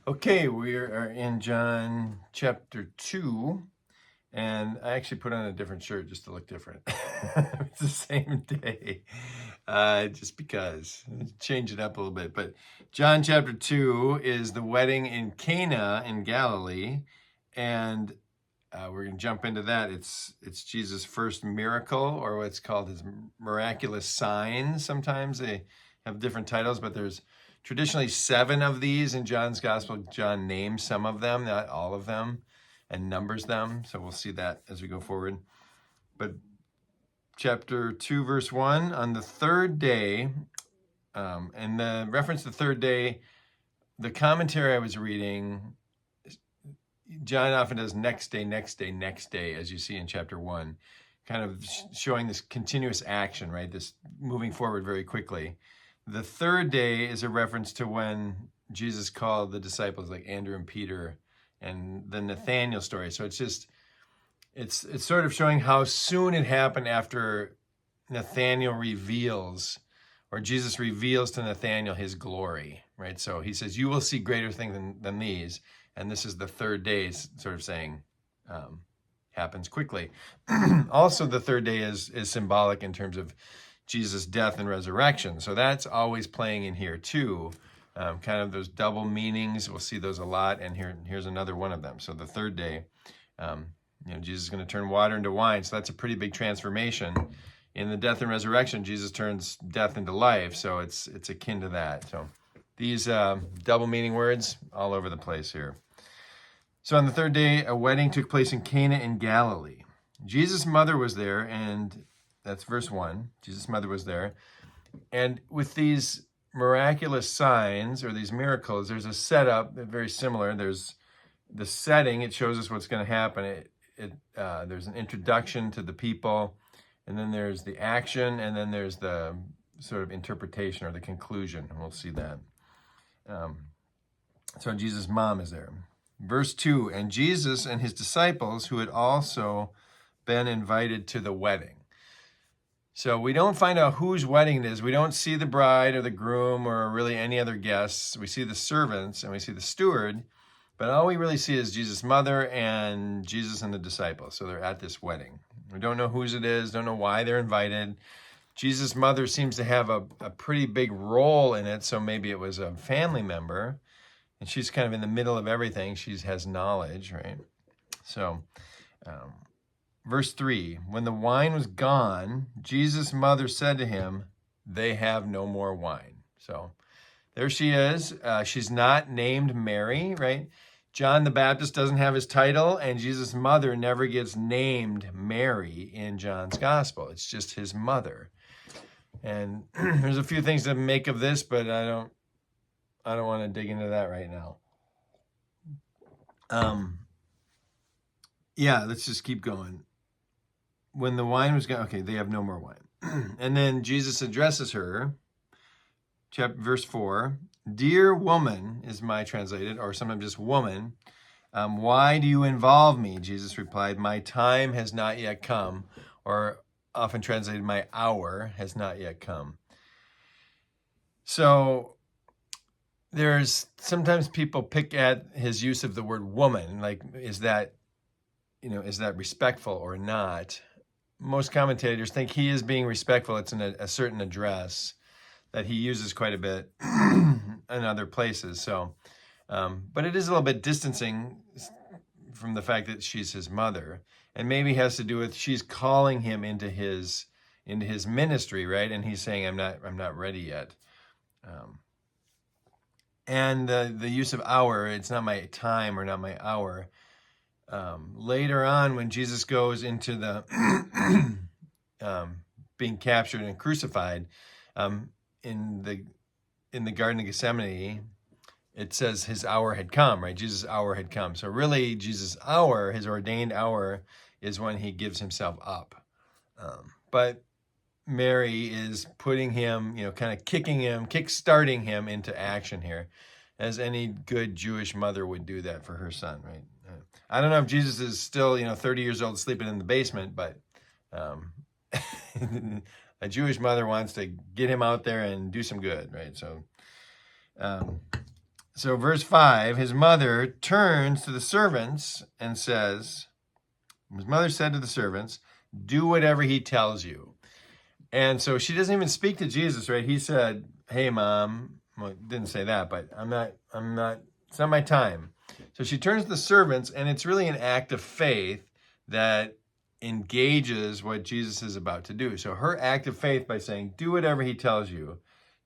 Okay, we are in John chapter 2, and I actually put on a different shirt just to look different. It's the same day, just because. Change it up a little bit. But John chapter 2 is the wedding in Cana in Galilee, and we're going to jump into that. It's Jesus' first miracle, or what's called his miraculous signs. Sometimes they have different titles, but there's traditionally 7 of these in John's gospel. John names some of them, not all of them, and numbers them. So we'll see that as we go forward. But chapter 2, verse 1, on the third day, and the reference to the third day, the commentary I was reading, John often does next day, next day, next day, as you see in chapter 1, kind of showing this continuous action, right? This moving forward very quickly. The third day is a reference to when Jesus called the disciples like Andrew and Peter and the Nathaniel story. So it's sort of showing how soon it happened after Nathaniel reveals, or Jesus reveals to Nathaniel his glory, right? So he says, you will see greater things than these. And this is the third day, sort of saying, happens quickly. Also, the third day is symbolic in terms of Jesus' death and resurrection. So that's always playing in here too. Kind of those double meanings. We'll see those a lot. And here's another one of them. So the third day, Jesus is going to turn water into wine. So that's a pretty big transformation. In the death and resurrection, Jesus turns death into life. So it's akin to that. So these double meaning words all over the place here. So on the third day, a wedding took place in Cana in Galilee. Jesus' mother was there, and that's verse 1. Jesus' mother was there. And with these miraculous signs, or these miracles, there's a setup very similar. There's the setting. It shows us what's going to happen. There's an introduction to the people, and then there's the action, and then there's the sort of interpretation or the conclusion, and we'll see that. So Jesus' mom is there. Verse 2, and Jesus and his disciples who had also been invited to the wedding. So we don't find out whose wedding it is. We don't see the bride or the groom or really any other guests. We see the servants and we see the steward, but all we really see is Jesus' mother and Jesus and the disciples. So they're at this wedding. We don't know whose it is, don't know why they're invited. Jesus' mother seems to have a pretty big role in it, so maybe it was a family member. And she's kind of in the middle of everything. She has knowledge, right? So, verse 3, when the wine was gone, Jesus' mother said to him, they have no more wine. So there she is. She's not named Mary, right? John the Baptist doesn't have his title, and Jesus' mother never gets named Mary in John's gospel. It's just his mother. And there's a few things to make of this, but I don't want to dig into that right now. Let's just keep going. When the wine was gone, okay, they have no more wine. And then Jesus addresses her, verse 4, dear woman is my translated, or sometimes just woman, why do you involve me? Jesus replied, my time has not yet come, or often translated, my hour has not yet come. So there's sometimes people pick at his use of the word woman, like, is that respectful or not? Most commentators think he is being respectful. It's in a certain address that he uses quite a bit in other places. So, but it is a little bit distancing from the fact that she's his mother, and maybe has to do with she's calling him into his ministry, right? And he's saying, I'm not ready yet. And the use of hour, it's not my time or not my hour. Later on, when Jesus goes into the being captured and crucified, in the Garden of Gethsemane, it says his hour had come, right? Jesus' hour had come. So really, Jesus' hour, his ordained hour, is when he gives himself up. But Mary is putting him, kind of kick-starting him into action here, as any good Jewish mother would do that for her son, right? I don't know if Jesus is still, 30 years old sleeping in the basement, but a Jewish mother wants to get him out there and do some good, right? So So verse 5, his mother turns to the servants and says, his mother said to the servants, do whatever he tells you. And so she doesn't even speak to Jesus, right? He said, hey, Mom. Well, didn't say that, but it's not my time. So she turns to the servants, and it's really an act of faith that engages what Jesus is about to do. So her act of faith by saying, do whatever he tells you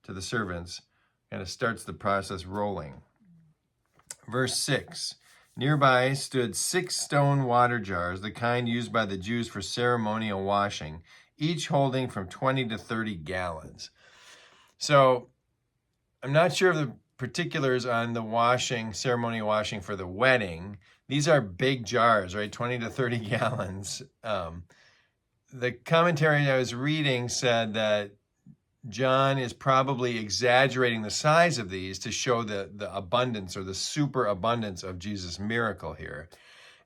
to the servants, kind of starts the process rolling. Verse 6, nearby stood 6 stone water jars, the kind used by the Jews for ceremonial washing, each holding from 20 to 30 gallons. So I'm not sure of the particulars on the washing, ceremonial washing for the wedding. These are big jars, right? 20 to 30 gallons. The commentary I was reading said that John is probably exaggerating the size of these to show the abundance or the super abundance of Jesus' miracle here.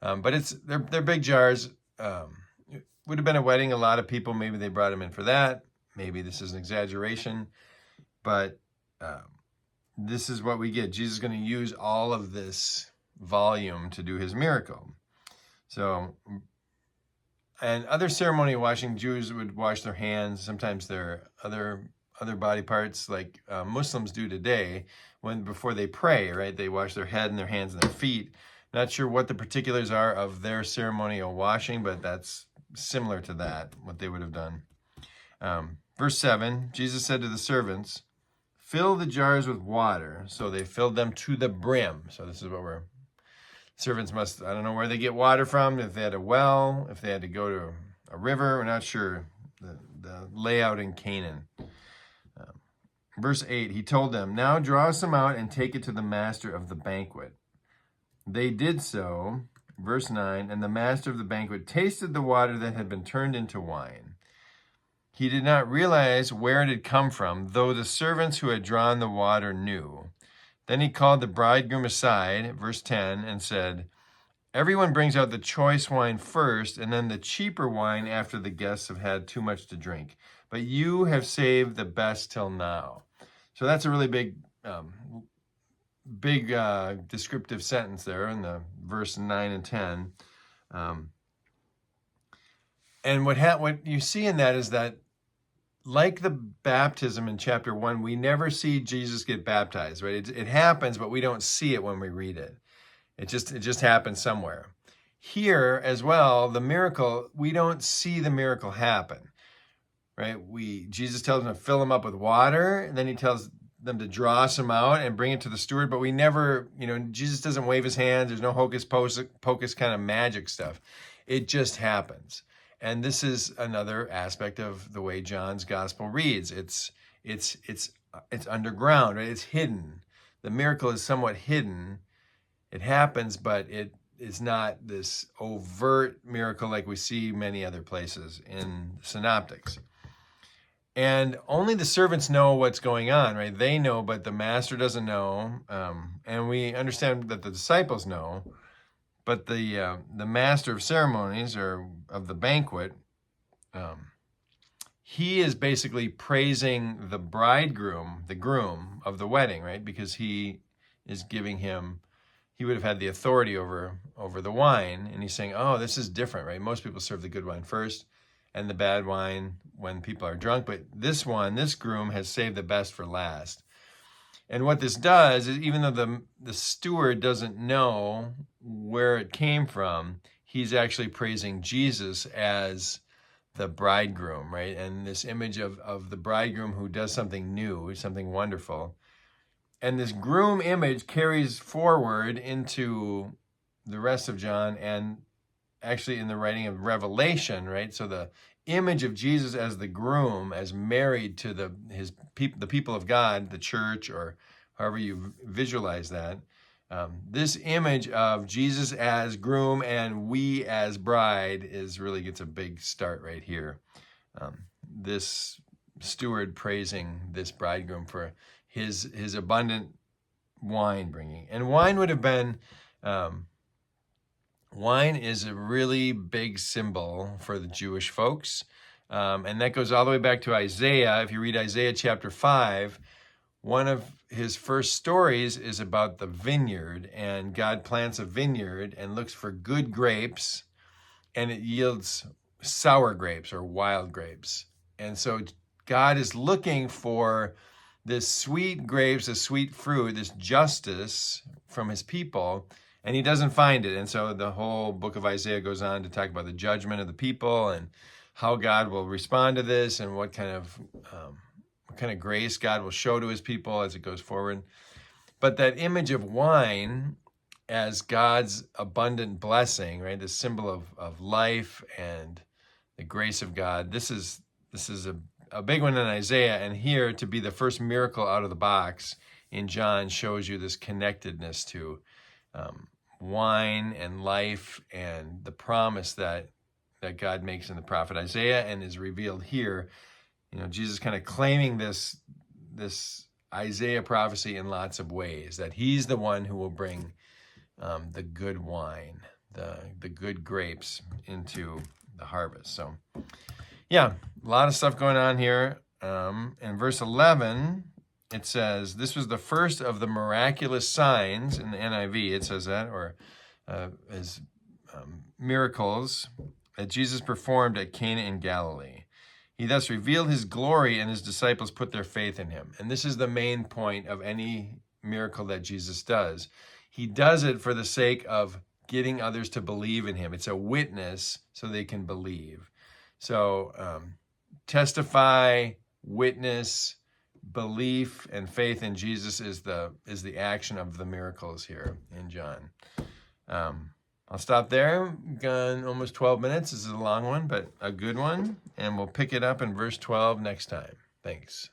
But they're big jars. It would have been a wedding. A lot of people, maybe they brought them in for that. Maybe this is an exaggeration. But this is what we get. Jesus is going to use all of this volume to do his miracle. So, and other ceremonial washing, Jews would wash their hands, sometimes their other body parts, like Muslims do today, before they pray, right? They wash their head and their hands and their feet. Not sure what the particulars are of their ceremonial washing, but that's similar to that, what they would have done. Verse 7, Jesus said to the servants, fill the jars with water. So they filled them to the brim. So this is what servants must, I don't know where they get water from, if they had a well, if they had to go to a river, we're not sure the layout in Canaan. Verse 8, he told them, now draw some out and take it to the master of the banquet. They did so. Verse 9, and the master of the banquet tasted the water that had been turned into wine. He did not realize where it had come from, though the servants who had drawn the water knew. Then he called the bridegroom aside, verse 10, and said, everyone brings out the choice wine first, and then the cheaper wine after the guests have had too much to drink. But you have saved the best till now. So that's a really big descriptive sentence there in the verse 9 and 10. And what you see in that is that, like the baptism in chapter 1, we never see Jesus get baptized, right? It happens, but we don't see it when we read it. It just happens somewhere. Here as well, the miracle, we don't see the miracle happen, right? Jesus tells them to fill them up with water, and then he tells them to draw some out and bring it to the steward, but we never, Jesus doesn't wave his hands. There's no hocus pocus kind of magic stuff. It just happens. And this is another aspect of the way John's gospel reads. It's underground, right? It's hidden. The miracle is somewhat hidden. It happens, but it is not this overt miracle like we see many other places in synoptics. And only the servants know what's going on, right? They know, but the master doesn't know. And we understand that the disciples know. But the master of ceremonies, or of the banquet, he is basically praising the bridegroom, the groom of the wedding, right? Because he is giving him, he would have had the authority over the wine. And he's saying, oh, this is different, right? Most people serve the good wine first and the bad wine when people are drunk. But this groom has saved the best for last. And what this does is, even though the steward doesn't know where it came from, he's actually praising Jesus as the bridegroom, right? And this image of the bridegroom who does something new, something wonderful. And this groom image carries forward into the rest of John and actually in the writing of Revelation, right? So the image of Jesus as the groom, as married to the people of God, the church, or however you visualize that. This image of Jesus as groom and we as bride really gets a big start right here. This steward praising this bridegroom for his abundant wine bringing. And wine would have been, wine is a really big symbol for the Jewish folks. And that goes all the way back to Isaiah. If you read Isaiah chapter 5, one of his first stories is about the vineyard, and God plants a vineyard and looks for good grapes, and it yields sour grapes or wild grapes. And so God is looking for this sweet grapes, this sweet fruit, this justice from his people, and he doesn't find it. And so the whole book of Isaiah goes on to talk about the judgment of the people and how God will respond to this, and what kind of grace God will show to his people as it goes forward. But that image of wine as God's abundant blessing, right? The symbol of life and the grace of God. This is a big one in Isaiah, and here to be the first miracle out of the box in John shows you this connectedness to wine and life and the promise that God makes in the prophet Isaiah and is revealed here. Jesus kind of claiming this Isaiah prophecy in lots of ways, that he's the one who will bring the good wine, the good grapes into the harvest. So yeah, a lot of stuff going on here. In verse 11, it says, this was the first of the miraculous signs, in the NIV it says that, or as miracles that Jesus performed at Cana in Galilee. He thus revealed his glory, and his disciples put their faith in him. And this is the main point of any miracle that Jesus does. He does it for the sake of getting others to believe in him. It's a witness so they can believe. So testify, witness, belief, and faith in Jesus is the action of the miracles here in John. I'll stop there. Gone almost 12 minutes. This is a long one, but a good one. And we'll pick it up in verse 12 next time. Thanks.